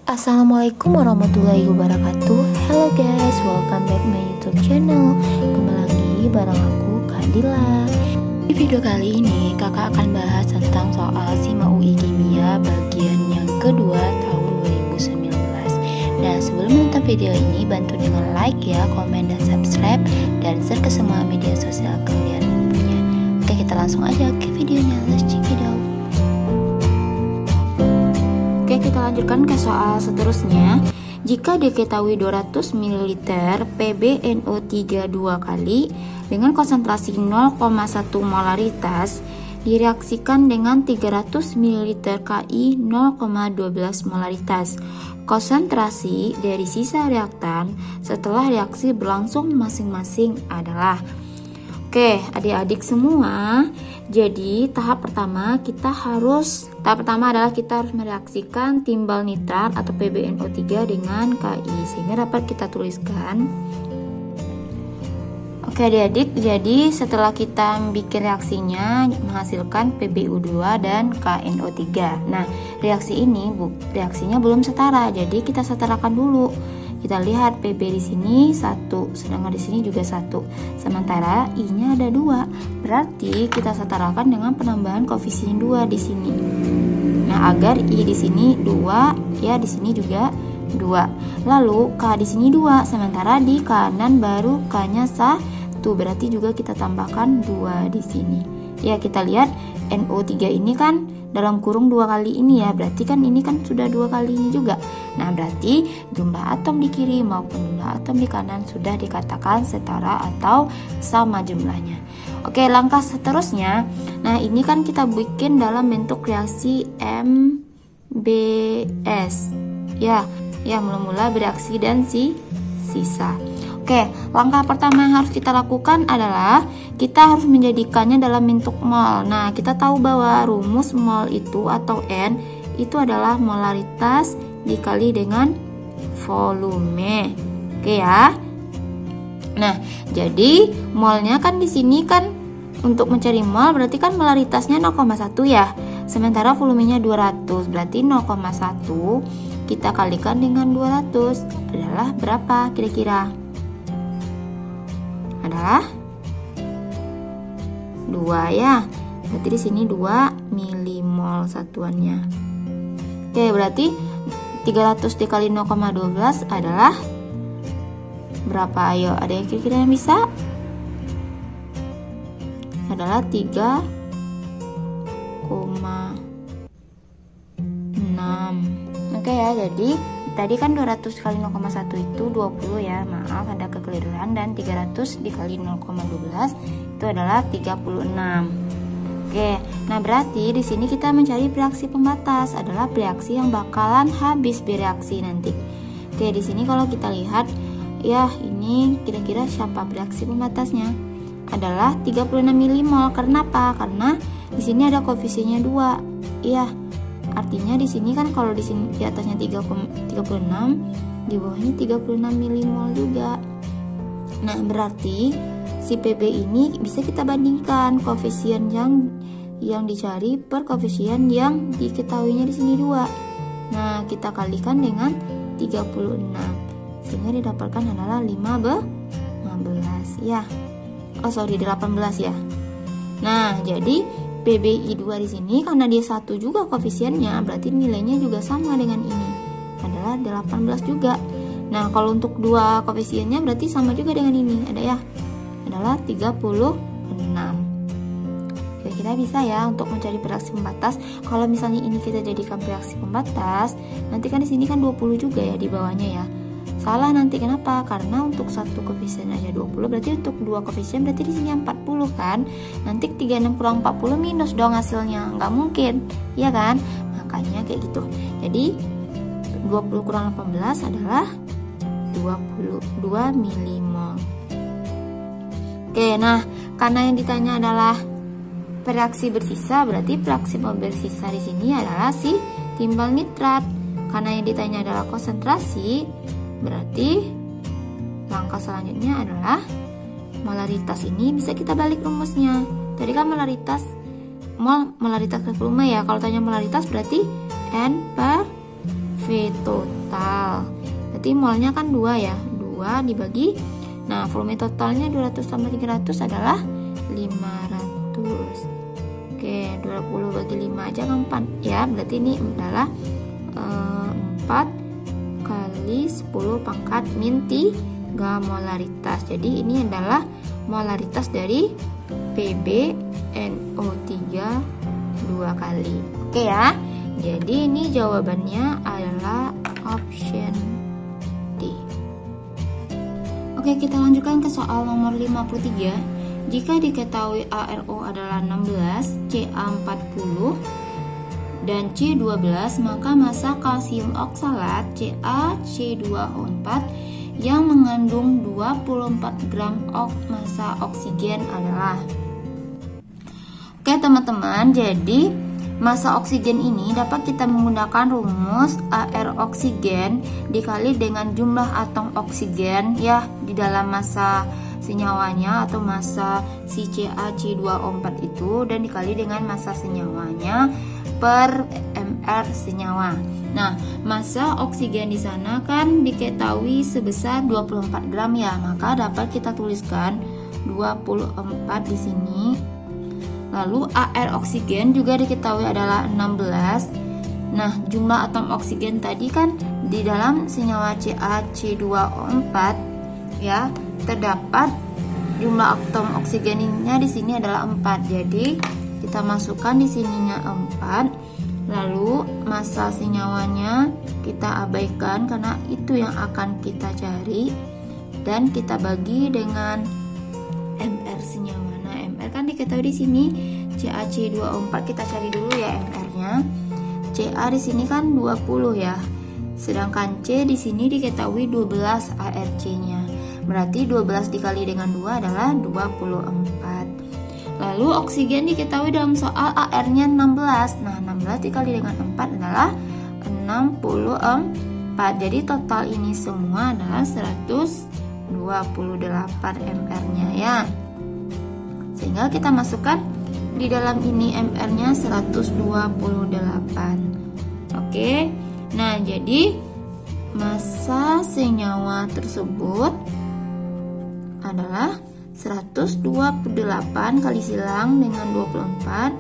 Assalamualaikum warahmatullahi wabarakatuh. Hello guys, welcome back my YouTube channel. Kembali lagi bareng aku, Kak Dila. Di video kali ini kakak akan bahas tentang soal SIMA UI Kimia bagian yang kedua tahun 2019. Dan sebelum menonton video ini, bantu dengan like ya, komen dan subscribe, dan share ke semua media sosial kalian punya. Oke, kita langsung aja ke videonya. Let's check it out. Oke, kita lanjutkan ke soal seterusnya. Jika diketahui 200 ml PbNO3 dua kali dengan konsentrasi 0,1 molaritas direaksikan dengan 300 ml Ki 0,12 molaritas. Konsentrasi dari sisa reaktan setelah reaksi berlangsung masing-masing adalah. Oke, adik-adik semua. Jadi tahap pertama adalah kita harus mereaksikan timbal nitrat atau PbNO3 dengan Ki, sehingga dapat kita tuliskan. Oke adik-adik, jadi setelah kita bikin reaksinya menghasilkan PbU2 dan KNO3. Nah, reaksinya belum setara, jadi kita setarakan dulu. Kita lihat Pb di sini 1, sedangkan di sini juga 1. Sementara I-nya ada 2. Berarti kita setarakan dengan penambahan koefisien 2 di sini. Nah, agar I di sini 2, ya di sini juga 2. Lalu K di sini 2, sementara di kanan baru K-nya 1. Berarti juga kita tambahkan 2 di sini. Ya, kita lihat NO3 ini kan dalam kurung 2 kali ini ya, berarti kan ini kan sudah 2 kalinya juga. Nah, berarti jumlah atom di kiri maupun jumlah atom di kanan sudah dikatakan setara atau sama jumlahnya. Oke, langkah seterusnya. Nah, ini kan kita bikin dalam bentuk reaksi MBS. Ya, mula-mula bereaksi dan sisa. Oke, langkah pertama yang harus kita lakukan adalah kita harus menjadikannya dalam bentuk mol. Nah, kita tahu bahwa rumus mol itu atau N itu adalah molaritas dikali dengan volume. Oke ya. Nah, jadi molnya kan di sini kan untuk mencari mol berarti kan molaritasnya 0,1 ya. Sementara volumenya 200, berarti 0,1 kita kalikan dengan 200 adalah berapa kira-kira? Adalah 2 ya. Berarti di sini 2 milimol satuannya. Oke, berarti 300 dikali 0,12 adalah berapa? Ayo, ada yang kira-kira yang bisa? Adalah 3,6. Oke ya, jadi tadi kan 200 kali 0,1 itu 20 ya, maaf ada kekeliruan, dan 300 dikali 0,12 itu adalah 36. Oke, nah berarti di sini kita mencari reaksi pembatas, adalah reaksi yang bakalan habis bereaksi nanti. Oke, di sini kalau kita lihat ya, ini kira-kira siapa reaksi pembatasnya? Adalah 36 milimol. Kenapa? Karena di sini ada koefisiennya 2. Iya. Artinya di sini kan kalau di sini di atasnya 36, di bawahnya 36 milimol juga. Nah, berarti si Pb ini bisa kita bandingkan koefisien yang dicari per koefisien yang diketahuinya di sini 2. Nah, kita kalikan dengan 36 sehingga didapatkan adalah 15 ya. 18 ya. Nah, jadi PbI2 di sini karena dia 1 juga koefisiennya, berarti nilainya juga sama dengan ini. Adalah 18 juga. Nah, kalau untuk 2 koefisiennya berarti sama juga dengan ini. Ada ya? Adalah 36. Kira-kira bisa ya untuk mencari reaksi pembatas. Kalau misalnya ini kita jadikan reaksi pembatas, nanti kan di sini kan 20 juga ya di bawahnya ya. Salah nanti, kenapa? Karena untuk 1 koefisien aja 20, berarti untuk 2 koefisien berarti di sini 40 kan. Nanti 36 kurang 40 minus dong hasilnya, nggak mungkin, ya kan? Makanya kayak gitu. Jadi 20 kurang 18 adalah 22 milimol. Oke, nah karena yang ditanya adalah reaksi bersisa, berarti reaksi bersisa di sini adalah si timbal nitrat. Karena yang ditanya adalah konsentrasi, berarti langkah selanjutnya adalah molaritas. Ini bisa kita balik rumusnya. Tadi kan molaritas per volume ya. Kalau tanya molaritas berarti N per V total. Berarti molnya kan 2 ya. 2 dibagi. Nah, volume totalnya 200 tambah 300 adalah 500. Oke, 20 bagi 5 aja gampang ya. Berarti ini adalah 4 kali 10 pangkat min 3 molaritas. Jadi ini adalah molaritas dari PbNO3 2 kali. Oke ya. Jadi ini jawabannya adalah option D. Oke, kita lanjutkan ke soal nomor 53. Jika diketahui ARO adalah 16, Ca 40 dan C12, maka massa kalsium oksalat CaC2O4 yang mengandung 24 gram massa oksigen adalah. Oke teman-teman, jadi massa oksigen ini dapat kita menggunakan rumus AR oksigen dikali dengan jumlah atom oksigen ya di dalam massa senyawanya atau massa si CaC2O4 itu, dan dikali dengan massa senyawanya per mR senyawa. Nah, massa oksigen di sana kan diketahui sebesar 24 gram ya, maka dapat kita tuliskan 24 di sini. Lalu AR oksigen juga diketahui adalah 16. Nah, jumlah atom oksigen tadi kan di dalam senyawa CaC2O4 ya, terdapat jumlah atom oksigennya di sini adalah 4. Jadi kita masukkan di sininya 4. Lalu massa senyawanya kita abaikan karena itu yang akan kita cari, dan kita bagi dengan mR senyawa. Nah, mR kan diketahui di sini CaC2O4, kita cari dulu ya mR-nya. Ca di sini kan 20 ya. Sedangkan C di sini diketahui 12 ARC-nya. Berarti 12 dikali dengan 2 adalah 24. Lalu oksigen diketahui dalam soal AR-nya 16. Nah, 16 dikali dengan 4 adalah 64. Jadi total ini semua adalah 128 mR-nya ya. Sehingga kita masukkan di dalam ini mR-nya 128. Oke. Nah, jadi massa senyawa tersebut adalah 128 kali silang dengan 24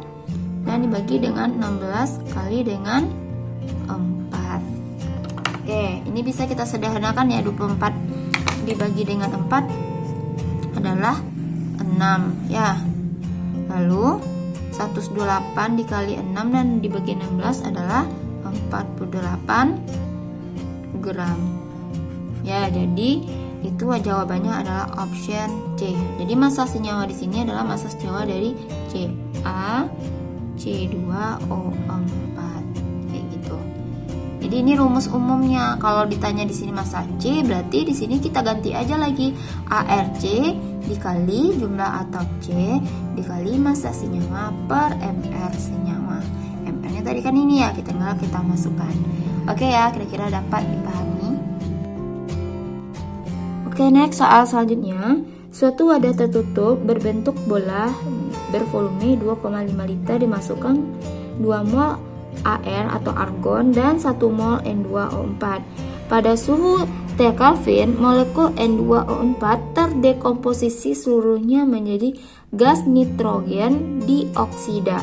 dan dibagi dengan 16 kali dengan 4. Oke, ini bisa kita sederhanakan ya. 24 dibagi dengan 4 adalah 6 ya. Lalu 128 dikali 6 dan dibagi 16 adalah 48 gram. Ya, jadi itu jawabannya adalah option C. Jadi massa senyawa di sini adalah massa senyawa dari CaC2O4 kayak gitu. Jadi ini rumus umumnya. Kalau ditanya di sini massa C, berarti di sini kita ganti aja lagi ARC dikali jumlah atom C dikali massa senyawa per mR senyawa. mR-nya tadi kan ini ya, kita masukkan. Oke ya, kira-kira dapat dipahami. Oke, next soal selanjutnya. Suatu wadah tertutup berbentuk bola bervolume 2,5 liter dimasukkan 2 mol AR atau argon dan 1 mol N2O4. Pada suhu T Kelvin, molekul N2O4 terdekomposisi seluruhnya menjadi gas nitrogen dioksida.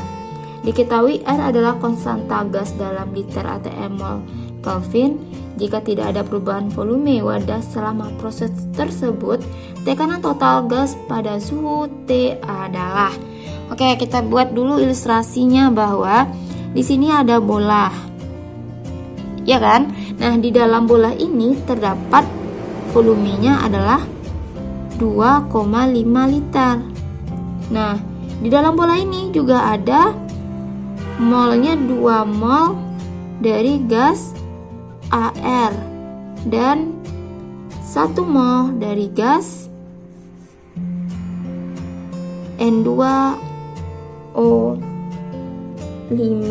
Diketahui R adalah konstanta gas dalam liter atm mol Kelvin. Jika tidak ada perubahan volume wadah selama proses tersebut, tekanan total gas pada suhu T adalah. Oke, kita buat dulu ilustrasinya bahwa di sini ada bola. Ya kan? Nah, di dalam bola ini terdapat volumenya adalah 2,5 liter. Nah, di dalam bola ini juga ada molnya 2 mol dari gas AR dan 1 mol dari gas N2O5.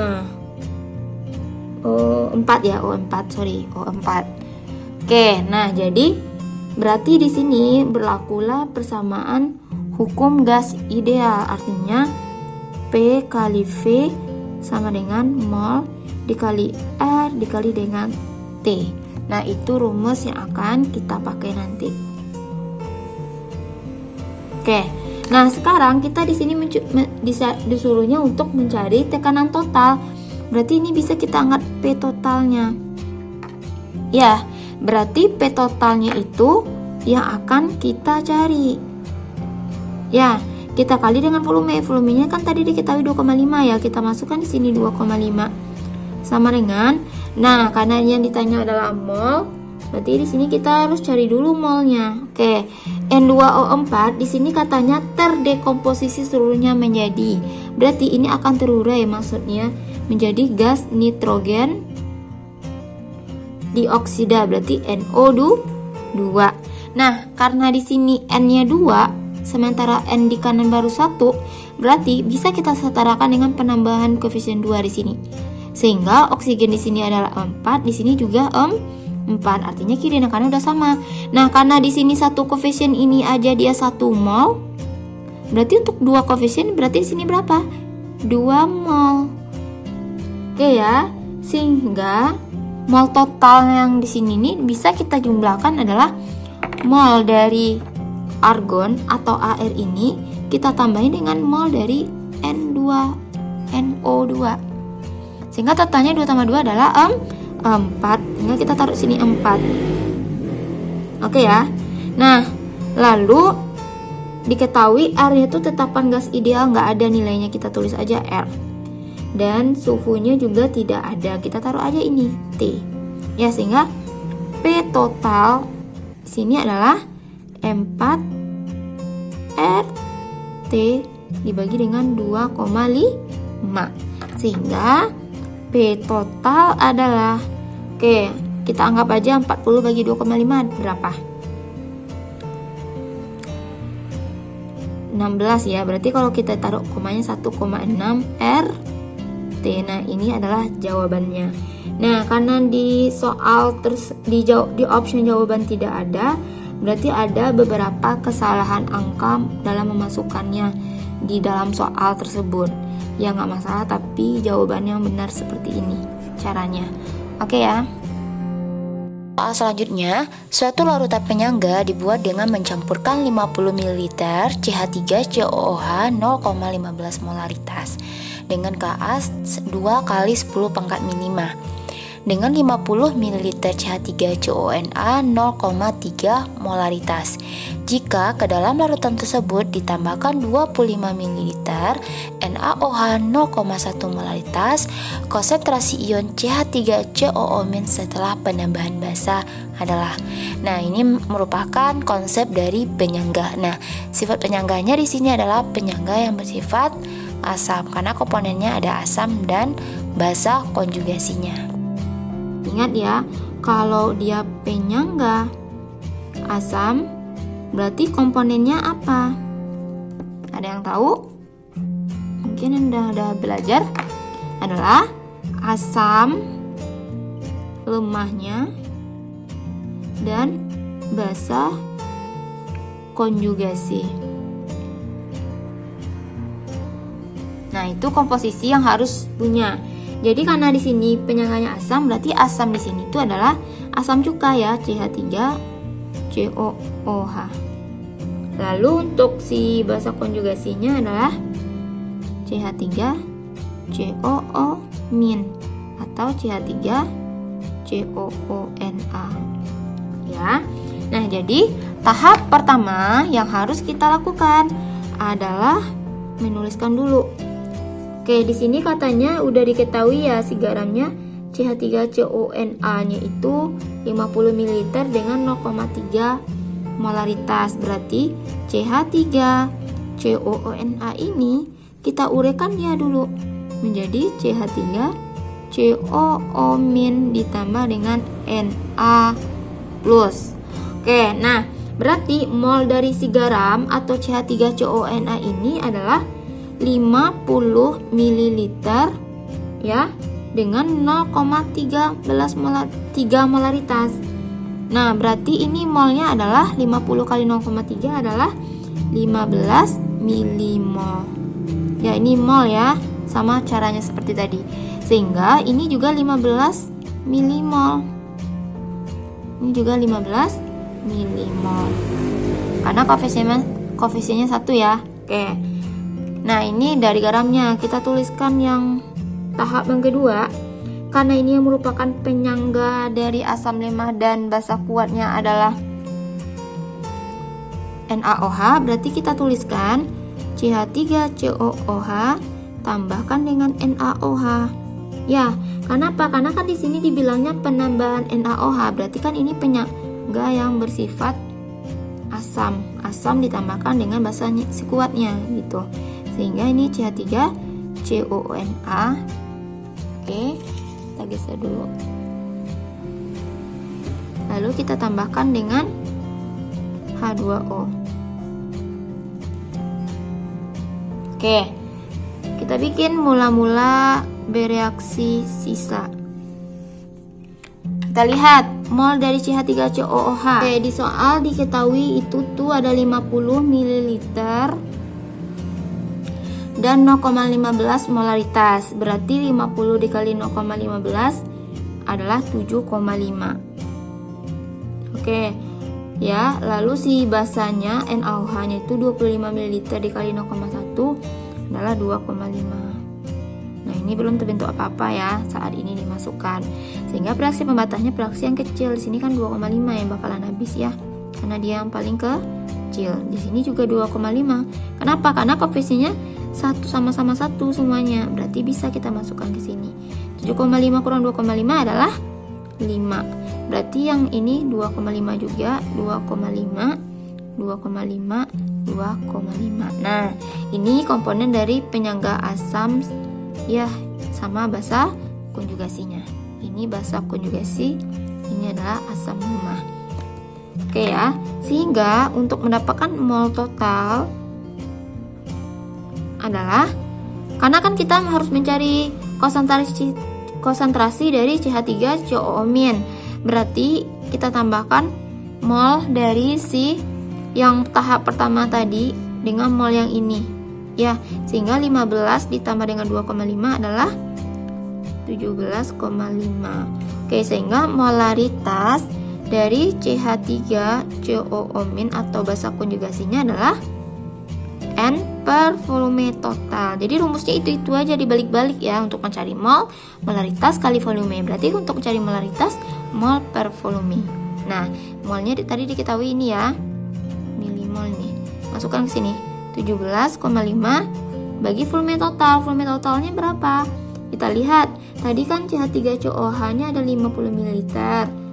O4 ya, O4. Oke, nah jadi berarti di sini berlakulah persamaan hukum gas ideal, artinya P kali V sama dengan mol dikali R dikali dengan T. Nah, itu rumus yang akan kita pakai nanti. Oke. Nah, sekarang kita di sini disuruhnya untuk mencari tekanan total. Berarti ini bisa kita angkat P totalnya. Ya, berarti P totalnya itu yang akan kita cari. Ya, kita kali dengan volume. Volumenya kan tadi diketahui 2,5 ya. Kita masukkan di sini 2,5 sama dengan, nah karena yang ditanya adalah mol, berarti di sini kita harus cari dulu molnya. Oke, N2O4 di sini katanya terdekomposisi seluruhnya menjadi, berarti ini akan terurai, maksudnya menjadi gas nitrogen dioksida, berarti NO2. Nah, karena di sini N-nya 2, sementara N di kanan baru 1, berarti bisa kita setarakan dengan penambahan koefisien 2 di sini. Sehingga oksigen di sini adalah 4, di sini juga 4, artinya kiri dan kanan udah sama. Nah, karena di sini satu koefisien ini aja dia 1 mol, berarti untuk 2 koefisien berarti di sini berapa? 2 mol. Oke ya, sehingga mol total yang di sini nih bisa kita jumlahkan adalah mol dari argon atau AR ini kita tambahin dengan mol dari NO2. Sehingga totalnya 2 tambah 2 adalah 4. Sehingga kita taruh sini 4. Oke ya. Nah, lalu diketahui R itu tetapan gas ideal, nggak ada nilainya, kita tulis aja R. Dan suhunya juga tidak ada, kita taruh aja ini T. Ya, sehingga P total sini adalah 4 RT dibagi dengan 2,5. Sehingga P total adalah, oke, kita anggap aja 40 bagi 2,5 berapa? 16 ya. Berarti kalau kita taruh komanya 1,6 RT. Nah, ini adalah jawabannya. Nah, karena di soal di option jawaban tidak ada, berarti ada beberapa kesalahan angka dalam memasukkannya di dalam soal tersebut. Ya, nggak masalah, tapi jawabannya benar seperti ini caranya. Oke ya. Soal selanjutnya, suatu larutan penyangga dibuat dengan mencampurkan 50 ml CH3COOH 0,15 molaritas dengan Ka 2 kali 10 pangkat min5 dengan 50 ml CH3CONA 0,3 molaritas. Jika ke dalam larutan tersebut ditambahkan 25 ml NaOH 0,1 molaritas, konsentrasi ion CH3COO- setelah penambahan basa adalah. Nah, ini merupakan konsep dari penyangga. Nah, sifat penyangganya di sini adalah penyangga yang bersifat asam karena komponennya ada asam dan basa konjugasinya. Ingat ya, kalau dia penyangga asam, berarti komponennya apa? Ada yang tahu? Mungkin udah belajar. Adalah asam lemahnya dan basa konjugasi. Nah, itu komposisi yang harus punya. Jadi karena di sini penyangganya asam, berarti asam di sini itu adalah asam cuka ya, CH3COOH. Lalu untuk si basa konjugasinya adalah CH3COO- atau CH3COONA. Ya. Nah, jadi tahap pertama yang harus kita lakukan adalah menuliskan dulu. Oke, di sini katanya udah diketahui ya si garamnya CH3CONA-nya itu 50 ml dengan 0,3 molaritas. Berarti CH3COONA ini kita uraikan dia dulu menjadi CH3COO- ditambah dengan Na+. Oke, nah berarti mol dari si garam atau CH3CONA ini adalah 50 ml ya dengan 0,3 molaritas. Nah, berarti ini molnya adalah 50 kali 0,3 adalah 15 milimol. Ya, ini mol ya, sama caranya seperti tadi. Sehingga ini juga 15 milimol. Ini juga 15 milimol. Karena koefisiennya 1 ya. Oke. Nah, ini dari garamnya kita tuliskan yang tahap yang kedua. Karena ini yang merupakan penyangga dari asam lemah dan basa kuatnya adalah NaOH, berarti kita tuliskan CH3COOH tambahkan dengan NaOH. Ya, kenapa? Karena kan di sini dibilangnya penambahan NaOH, berarti kan ini penyangga yang bersifat asam. Asam ditambahkan dengan basa kuatnya gitu. Sehingga ini CH3COONA. Oke, kita geser dulu. Lalu kita tambahkan dengan H2O. Oke, kita bikin mula-mula bereaksi sisa. Kita lihat mol dari CH3COOH. Oke, di soal diketahui itu tuh ada 50 ml dan 0,15 molaritas. Berarti 50 dikali 0,15 adalah 7,5. Oke. Ya, lalu si basanya NaOH-nya itu 25 ml dikali 0,1 adalah 2,5. Nah, ini belum terbentuk apa-apa ya saat ini dimasukkan. Sehingga fraksi pembatasnya fraksi yang kecil. Di sini kan 2,5 yang bakalan habis ya. Karena dia yang paling kecil. Di sini juga 2,5. Kenapa? Karena koefisiennya 1 sama-sama 1 semuanya. Berarti bisa kita masukkan ke sini. 7,5 kurang 2,5 adalah 5. Berarti yang ini 2,5 juga, 2,5, 2,5, 2,5. Nah, ini komponen dari penyangga asam ya sama basa konjugasinya. Ini basa konjugasi, ini adalah asam lemah. Oke ya, sehingga untuk mendapatkan mol total adalah, karena kan kita harus mencari konsentrasi dari CH3COO-. Berarti kita tambahkan mol dari si yang tahap pertama tadi dengan mol yang ini ya, sehingga 15 ditambah dengan 2,5 adalah 17,5. Oke, sehingga molaritas dari CH3COO- atau basa konjugasinya adalah N per volume total. Jadi rumusnya itu aja dibalik-balik ya untuk mencari mol, molaritas kali volume. Berarti untuk mencari molaritas mol per volume. Nah, molnya tadi diketahui ini ya, milimol nih. Masukkan ke sini 17,5 bagi volume total. Volume totalnya berapa? Kita lihat. Tadi kan CH3COOH-nya ada 50 ml.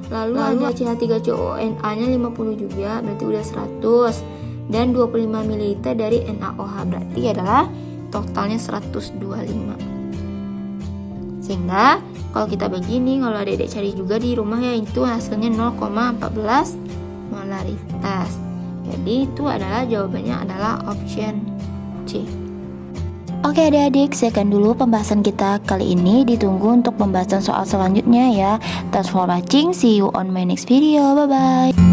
Lalu ada CH3COONA-nya 50 juga, berarti udah 100. Dan 25 ml dari NaOH, berarti adalah totalnya 125. Sehingga kalau kita begini, kalau adik-adik cari juga di rumah ya, itu hasilnya 0,14 molaritas. Jadi itu adalah jawabannya adalah option C. Oke adik-adik, sekian dulu pembahasan kita kali ini. Ditunggu untuk pembahasan soal selanjutnya ya. Thanks for watching, see you on my next video, bye bye.